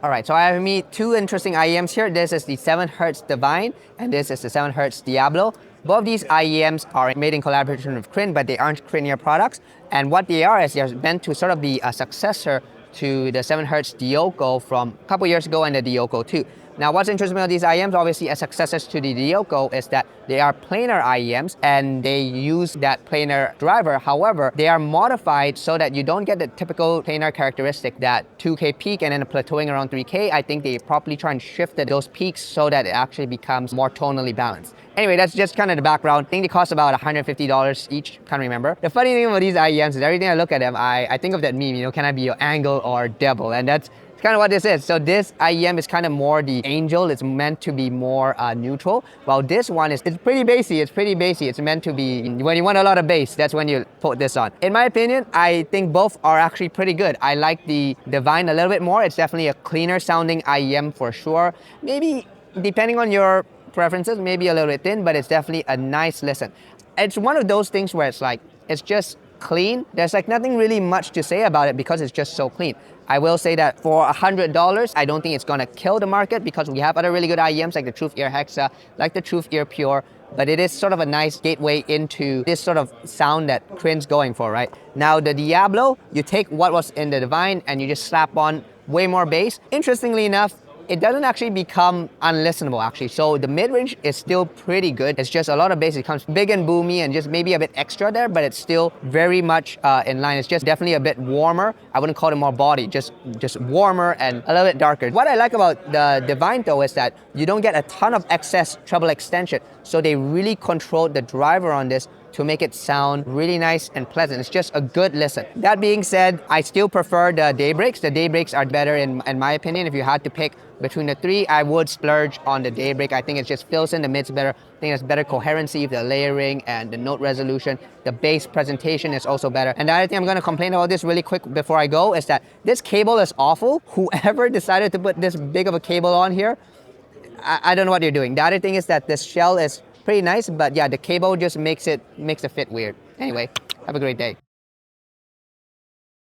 All right, so I have me two interesting IEMs here. This is the 7Hz Divine, and this is the 7Hz Diablo. Both these IEMs are made in collaboration with Crin, but they aren't Crinier products. And what they are is they're meant to sort of be a successor to the 7Hz Dioko from a couple years ago and the Dioko 2. Now, what's interesting about these IEMs, obviously as successors to the Dioko, is that they are planar IEMs and they use that planar driver. However, they are modified so that you don't get the typical planar characteristic, that 2K peak and then plateauing around 3K. I think they properly try and shift those peaks so that it actually becomes more tonally balanced. Anyway, that's just kind of the background. I think they cost about $150 each, can't remember. The funny thing about these IEMs is every time I look at them, I think of that meme, you know, can I be your angle or devil? And that's kind of what this is. So this IEM is kind of more the angel. It's meant to be more neutral. While this one it's pretty bassy. It's meant to be, when you want a lot of bass, that's when you put this on. In my opinion, I think both are actually pretty good. I like the Divine a little bit more. It's definitely a cleaner sounding IEM for sure. Maybe depending on your preferences, maybe a little bit thin, but it's definitely a nice listen. It's one of those things where it's like, it's just clean. There's like nothing really much to say about it because it's just so clean. I will say that for $100, I don't think it's gonna kill the market because we have other really good IEMs like the Truth Ear Hexa, like the Truth Ear Pure, but it is sort of a nice gateway into this sort of sound that Crin's going for, right? Now the Diablo, you take what was in the Divine and you just slap on way more bass. Interestingly enough, it doesn't actually become unlistenable actually. So the mid-range is still pretty good. It's just a lot of bass. It comes big and boomy and just maybe a bit extra there, but it's still very much in line. It's just definitely a bit warmer. I wouldn't call it more body, just warmer and a little bit darker. What I like about the Divine though is that you don't get a ton of excess treble extension. So they really controlled the driver on this to make it sound really nice and pleasant. It's just a good listen. That being said, I still prefer the Daybreaks. The Daybreaks are better in my opinion. If you had to pick between the three, I would splurge on the Daybreak. I think it just fills in the mids better. I think there's better coherency, the layering and the note resolution. The bass presentation is also better. And the other thing I'm gonna complain about this really quick before I go is that this cable is awful. Whoever decided to put this big of a cable on here, I don't know what you're doing. The other thing is that this shell is pretty nice, but yeah, the cable just makes it fit weird. Anyway, have a great day.